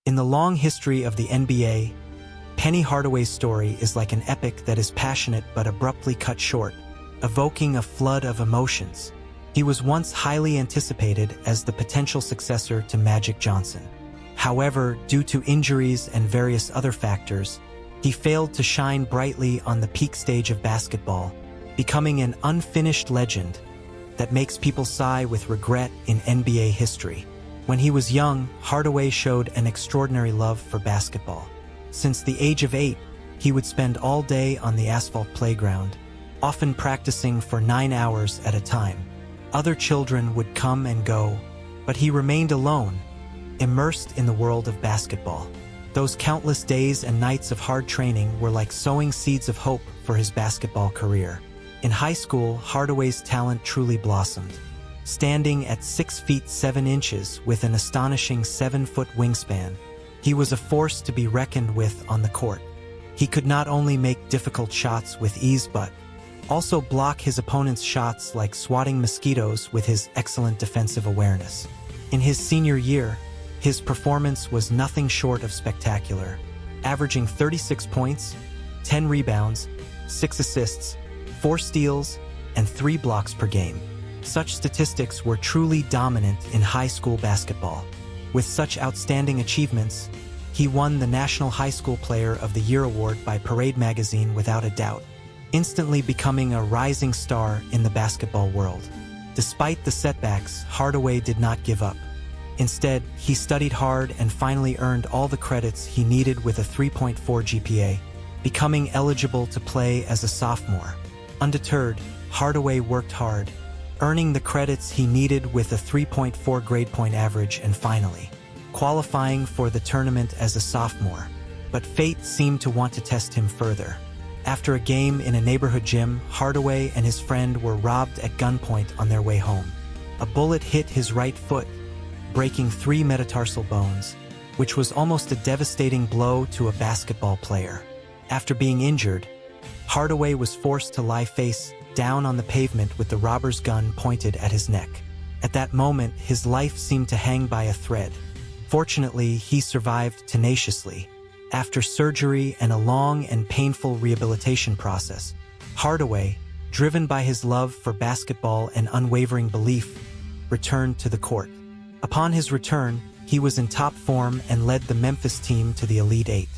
In the long history of the NBA, Penny Hardaway's story is like an epic that is passionate but abruptly cut short, evoking a flood of emotions. He was once highly anticipated as the potential successor to Magic Johnson. However, due to injuries and various other factors, he failed to shine brightly on the peak stage of basketball, becoming an unfinished legend that makes people sigh with regret in NBA history. When he was young, Hardaway showed an extraordinary love for basketball. Since the age of 8, he would spend all day on the asphalt playground, often practicing for 9 hours at a time. Other children would come and go, but he remained alone, immersed in the world of basketball. Those countless days and nights of hard training were like sowing seeds of hope for his basketball career. In high school, Hardaway's talent truly blossomed. Standing at 6 feet 7 inches with an astonishing 7-foot wingspan, he was a force to be reckoned with on the court. He could not only make difficult shots with ease but also block his opponent's shots like swatting mosquitoes with his excellent defensive awareness. In his senior year, his performance was nothing short of spectacular, averaging 36 points, 10 rebounds, 6 assists, 4 steals, and 3 blocks per game. Such statistics were truly dominant in high school basketball. With such outstanding achievements, he won the National High School Player of the Year award by Parade magazine without a doubt, instantly becoming a rising star in the basketball world. Despite the setbacks, Hardaway did not give up. Instead, he studied hard and finally earned all the credits he needed with a 3.4 GPA, becoming eligible to play as a sophomore. Undeterred, Hardaway worked hard, earning the credits he needed with a 3.4 grade point average and finally qualifying for the tournament as a sophomore. But fate seemed to want to test him further. After a game in a neighborhood gym, Hardaway and his friend were robbed at gunpoint on their way home. A bullet hit his right foot, breaking 3 metatarsal bones, which was almost a devastating blow to a basketball player. After being injured, Hardaway was forced to lie face down on the pavement with the robber's gun pointed at his neck. At that moment, his life seemed to hang by a thread. Fortunately, he survived tenaciously. After surgery and a long and painful rehabilitation process, Hardaway, driven by his love for basketball and unwavering belief, returned to the court. Upon his return, he was in top form and led the Memphis team to the Elite Eight.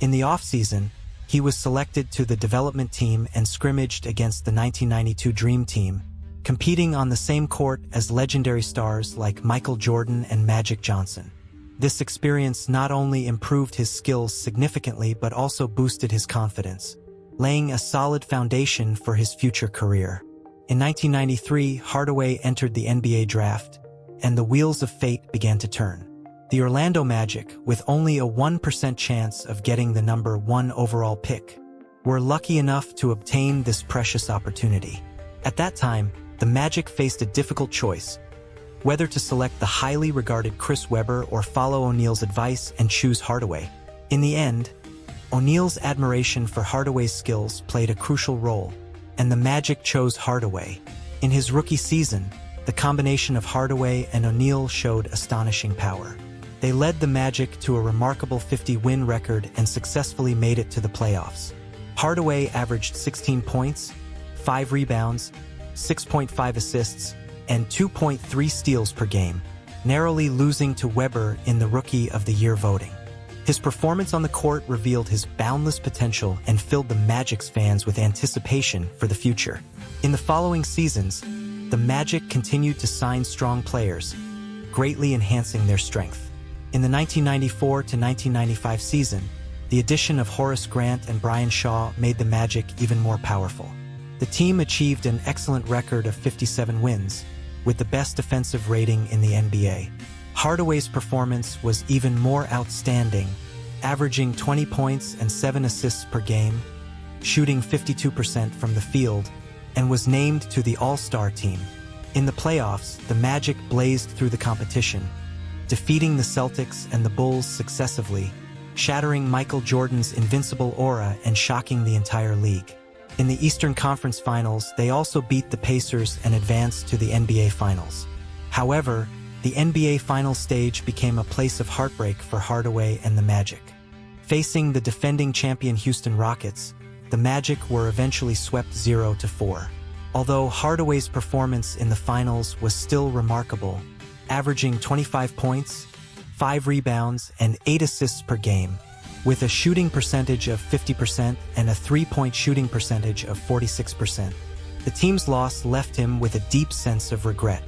In the offseason, he was selected to the development team and scrimmaged against the 1992 Dream Team, competing on the same court as legendary stars like Michael Jordan and Magic Johnson. This experience not only improved his skills significantly but also boosted his confidence, laying a solid foundation for his future career. In 1993, Hardaway entered the NBA draft, and the wheels of fate began to turn. The Orlando Magic, with only a 1% chance of getting the number 1 overall pick, were lucky enough to obtain this precious opportunity. At that time, the Magic faced a difficult choice, whether to select the highly regarded Chris Webber or follow O'Neal's advice and choose Hardaway. In the end, O'Neal's admiration for Hardaway's skills played a crucial role, and the Magic chose Hardaway. In his rookie season, the combination of Hardaway and O'Neal showed astonishing power. They led the Magic to a remarkable 50-win record and successfully made it to the playoffs. Hardaway averaged 16 points, 5 rebounds, 6.5 assists, and 2.3 steals per game, narrowly losing to Webber in the Rookie of the Year voting. His performance on the court revealed his boundless potential and filled the Magic's fans with anticipation for the future. In the following seasons, the Magic continued to sign strong players, greatly enhancing their strength. In the 1994 to 1995 season, the addition of Horace Grant and Brian Shaw made the Magic even more powerful. The team achieved an excellent record of 57 wins, with the best defensive rating in the NBA. Hardaway's performance was even more outstanding, averaging 20 points and 7 assists per game, shooting 52% from the field, and was named to the All-Star team. In the playoffs, the Magic blazed through the competition, defeating the Celtics and the Bulls successively, shattering Michael Jordan's invincible aura and shocking the entire league. In the Eastern Conference Finals, they also beat the Pacers and advanced to the NBA Finals. However, the NBA Finals stage became a place of heartbreak for Hardaway and the Magic. Facing the defending champion Houston Rockets, the Magic were eventually swept 0-4. Although Hardaway's performance in the finals was still remarkable, averaging 25 points, 5 rebounds, and 8 assists per game, with a shooting percentage of 50% and a three-point shooting percentage of 46%. The team's loss left him with a deep sense of regret.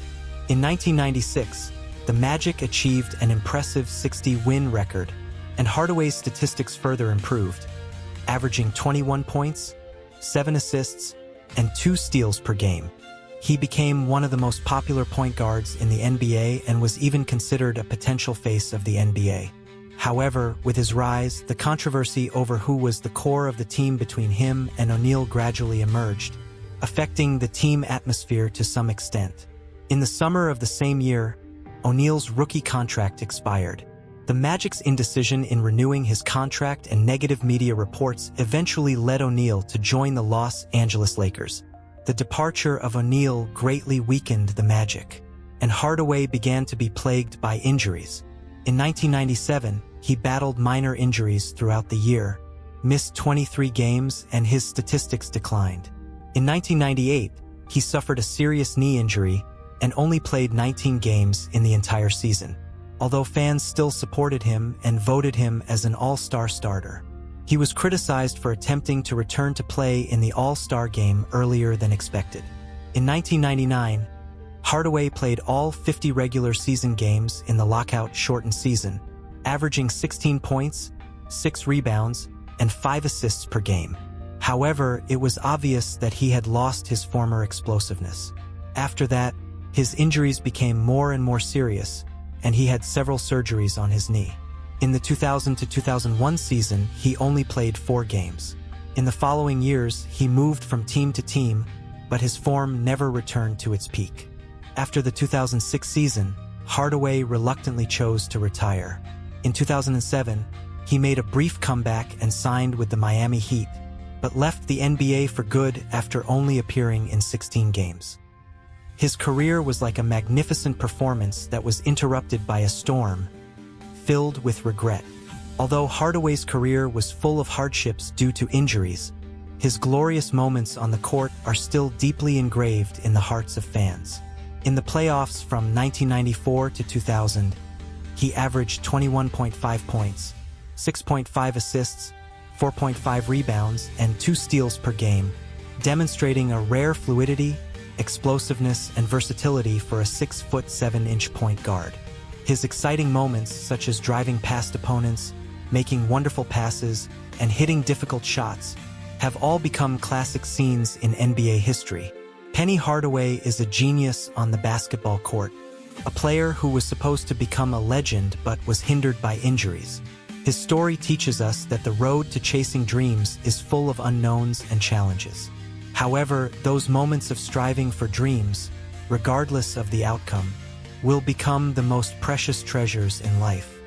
In 1996, the Magic achieved an impressive 60-win record, and Hardaway's statistics further improved, averaging 21 points, 7 assists, and 2 steals per game. He became one of the most popular point guards in the NBA and was even considered a potential face of the NBA. However, with his rise, the controversy over who was the core of the team between him and O'Neal gradually emerged, affecting the team atmosphere to some extent. In the summer of the same year, O'Neal's rookie contract expired. The Magic's indecision in renewing his contract and negative media reports eventually led O'Neal to join the Los Angeles Lakers. The departure of O'Neal greatly weakened the Magic, and Hardaway began to be plagued by injuries. In 1997, he battled minor injuries throughout the year, missed 23 games, and his statistics declined. In 1998, he suffered a serious knee injury and only played 19 games in the entire season, although fans still supported him and voted him as an all-star starter. He was criticized for attempting to return to play in the All-Star game earlier than expected. In 1999, Hardaway played all 50 regular season games in the lockout-shortened season, averaging 16 points, 6 rebounds, and 5 assists per game. However, it was obvious that he had lost his former explosiveness. After that, his injuries became more and more serious, and he had several surgeries on his knee. In the 2000-2001 season, he only played 4 games. In the following years, he moved from team to team, but his form never returned to its peak. After the 2006 season, Hardaway reluctantly chose to retire. In 2007, he made a brief comeback and signed with the Miami Heat, but left the NBA for good after only appearing in 16 games. His career was like a magnificent performance that was interrupted by a storm, filled with regret. Although Hardaway's career was full of hardships due to injuries, his glorious moments on the court are still deeply engraved in the hearts of fans. In the playoffs from 1994 to 2000, he averaged 21.5 points, 6.5 assists, 4.5 rebounds, and 2 steals per game, demonstrating a rare fluidity, explosiveness, and versatility for a 6'7" point guard. His exciting moments, such as driving past opponents, making wonderful passes, and hitting difficult shots, have all become classic scenes in NBA history. Penny Hardaway is a genius on the basketball court, a player who was supposed to become a legend but was hindered by injuries. His story teaches us that the road to chasing dreams is full of unknowns and challenges. However, those moments of striving for dreams, regardless of the outcome, will become the most precious treasures in life.